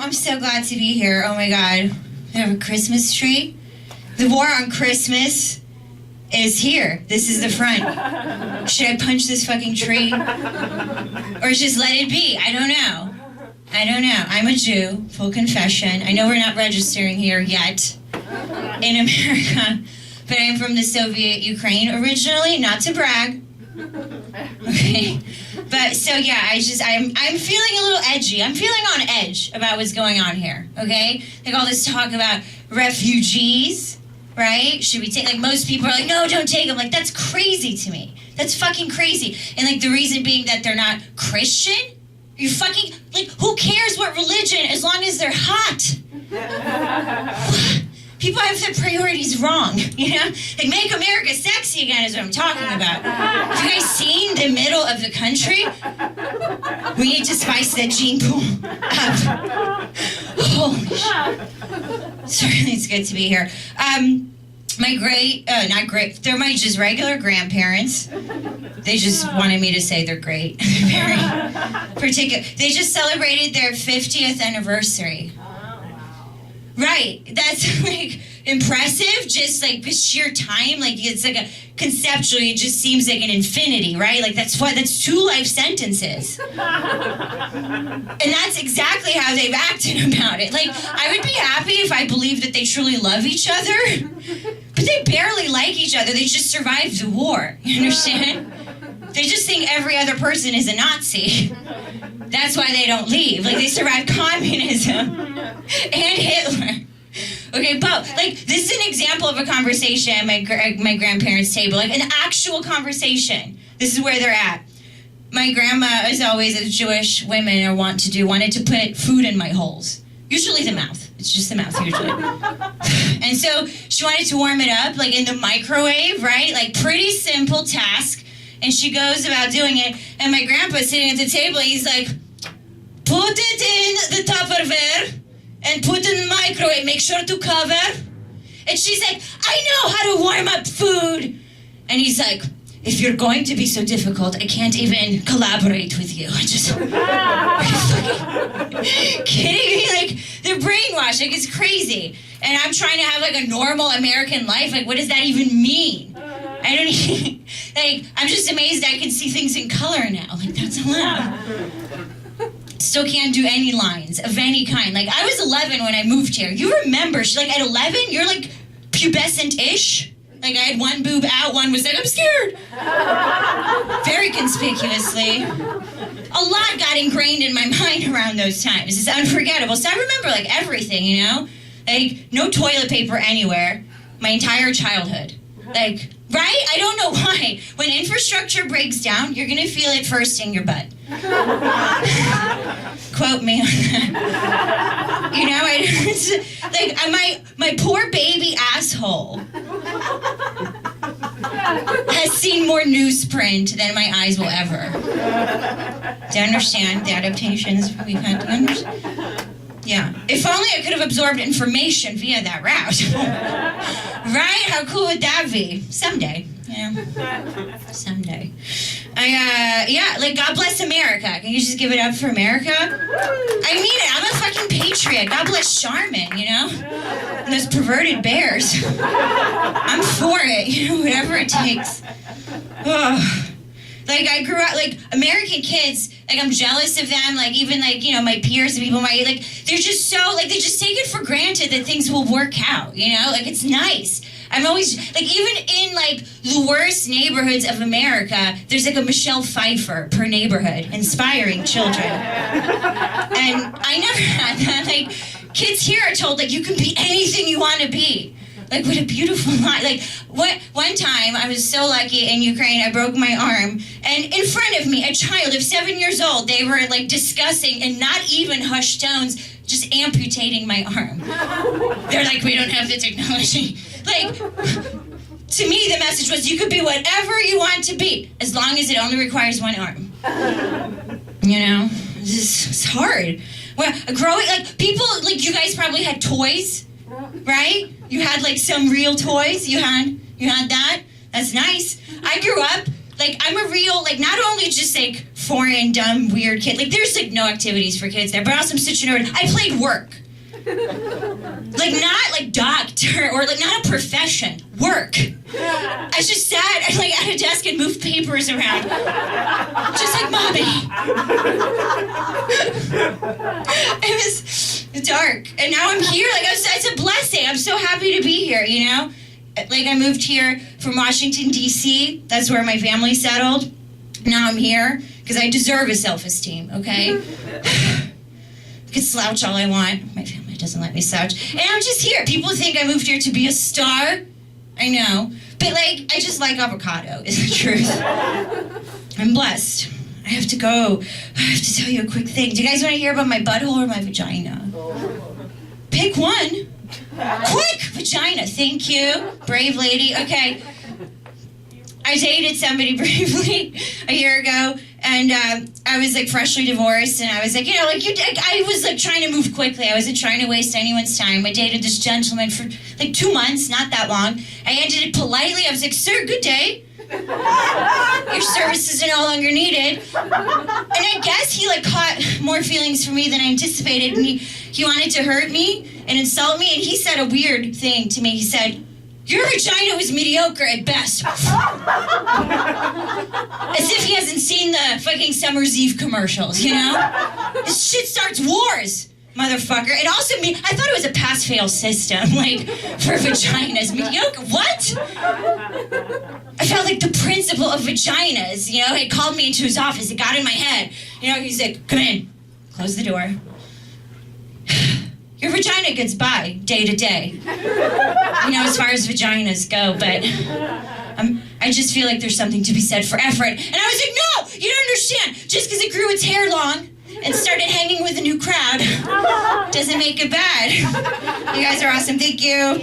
I'm so glad to be here. Oh my God. We have a Christmas tree. The war on Christmas is here. This is the front. Should I punch this fucking tree? Or just let it be? I don't know. I'm a Jew, full confession. I know we're not registering here yet in America, but I'm from the Soviet Ukraine originally, not to brag. Okay. But so yeah, I'm feeling a little edgy. I'm feeling on edge about what's going on here, okay? Like all this talk about refugees, right? Should we take, like most people are like, no, don't take them. Like that's crazy to me. That's fucking crazy. And like the reason being that they're not Christian? You fucking, like who cares what religion as long as they're hot? People have their priorities wrong, you know? Like, make America sexy again is what I'm talking about. Have you guys seen the middle of the country? We need to spice that gene pool up. Holy shit. Certainly it's good to be here. They're my just regular grandparents. They just wanted me to say they're great. Very particular. They just celebrated their 50th anniversary. Right, that's like impressive, just like the sheer time, like it's like conceptually it just seems like an infinity, right? Like that's 2 life sentences. And that's exactly how they've acted about it. Like I would be happy if I believed that they truly love each other, but they barely like each other, they just survived the war, you understand? They just think every other person is a Nazi. That's why they don't leave. Like, they survived communism and Hitler. Okay, but, like, this is an example of a conversation at my grandparents' table. Like, an actual conversation. This is where they're at. My grandma, as always, as Jewish women wanted to put food in my holes. Usually the mouth. It's just the mouth, usually. And so, she wanted to warm it up, like, in the microwave, right? Like, pretty simple task. And she goes about doing it, and my grandpa's sitting at the table, and he's like, put it in the Tupperware, and put it in the microwave, make sure to cover. And she's like, I know how to warm up food. And he's like, if you're going to be so difficult, I can't even collaborate with you. I just, are you fucking kidding me? Like, they're brainwashed, like, it's crazy. And I'm trying to have, like, a normal American life, like, what does that even mean? I don't even, like, I'm just amazed I can see things in color now. Like, that's allowed. Still can't do any lines of any kind. Like, I was 11 when I moved here. You remember, like, at 11, you're, like, pubescent-ish. Like, I had one boob out, one was like, I'm scared. Very conspicuously. A lot got ingrained in my mind around those times. It's unforgettable. So I remember, like, everything, you know? Like, no toilet paper anywhere. My entire childhood. Like, right? I don't know why. When infrastructure breaks down, you're gonna feel it first in your butt. Quote me on that. You know, like, my poor baby asshole has seen more newsprint than my eyes will ever. Do you understand the adaptations we've had to understand? Yeah. If only I could have absorbed information via that route. Right? How cool would that be? Someday. Yeah. Someday. Like, God bless America. Can you just give it up for America? I mean it. I'm a fucking patriot. God bless Charmin, you know? And those perverted bears. I'm for it, you know, whatever it takes. Ugh. Like, I grew up, like, American kids, like, I'm jealous of them, like, even, like, you know, my peers and people my, like, they're just so, like, they just take it for granted that things will work out, you know? Like, it's nice. I'm always, like, even in, like, the worst neighborhoods of America, there's, like, a Michelle Pfeiffer per neighborhood, inspiring children. And I never had that. Like, kids here are told, like, you can be anything you want to be. Like, what a beautiful line. Like, one time, I was so lucky in Ukraine, I broke my arm, and in front of me, a child of 7 years old, they were, like, discussing, in not even hushed tones, just amputating my arm. They're like, we don't have the technology. Like, to me, the message was, you could be whatever you want to be, as long as it only requires one arm. You know? It's hard. Well, growing, like, people, like, you guys probably had toys, right? You had, like, some real toys. You had that. That's nice. I grew up, like, I'm a real, like, not only just, like, foreign, dumb, weird kid. Like, there's like no activities for kids there, but also I'm such a nerd. I played work. Like, not like doctor or like not a profession. Work. I just sat like at a desk and moved papers around. Just like mommy. It was dark. And now I'm here. Like, it's a blessing. I'm so happy to be here, you know? Like, I moved here from Washington, D.C. That's where my family settled. Now I'm here because I deserve a self-esteem, okay? I could slouch all I want. My family doesn't let me slouch. And I'm just here. People think I moved here to be a star. I know. But, like, I just like avocado, is the truth. I'm blessed. I have to go. I have to tell you a quick thing. Do you guys want to hear about my butthole or my vagina? Pick one. Quick! Vagina. Thank you. Brave lady. Okay. I dated somebody briefly a year ago, and I was like freshly divorced, and I was like, you know, like I was like trying to move quickly. I wasn't trying to waste anyone's time. I dated this gentleman for like 2 months, not that long. I ended it politely. I was like, sir, good day. Your services are no longer needed. And I guess he like caught more feelings for me than I anticipated, and he wanted to hurt me and insult me, and he said a weird thing to me. He said, your vagina was mediocre at best. As if he hasn't seen the fucking Summer's Eve commercials, you know? This shit starts wars, motherfucker. And also, I thought it was a pass-fail system, like, for vaginas. Mediocre, what? I felt like the principal of vaginas, you know? He called me into his office. It got in my head. You know, he's like, come in. Close the door. Your vagina gets by day to day. You know, as far as vaginas go, but I just feel like there's something to be said for effort. And I was like, no, you don't understand. Just because it grew its hair long and started hanging with a new crowd doesn't make it bad. You guys are awesome. Thank you.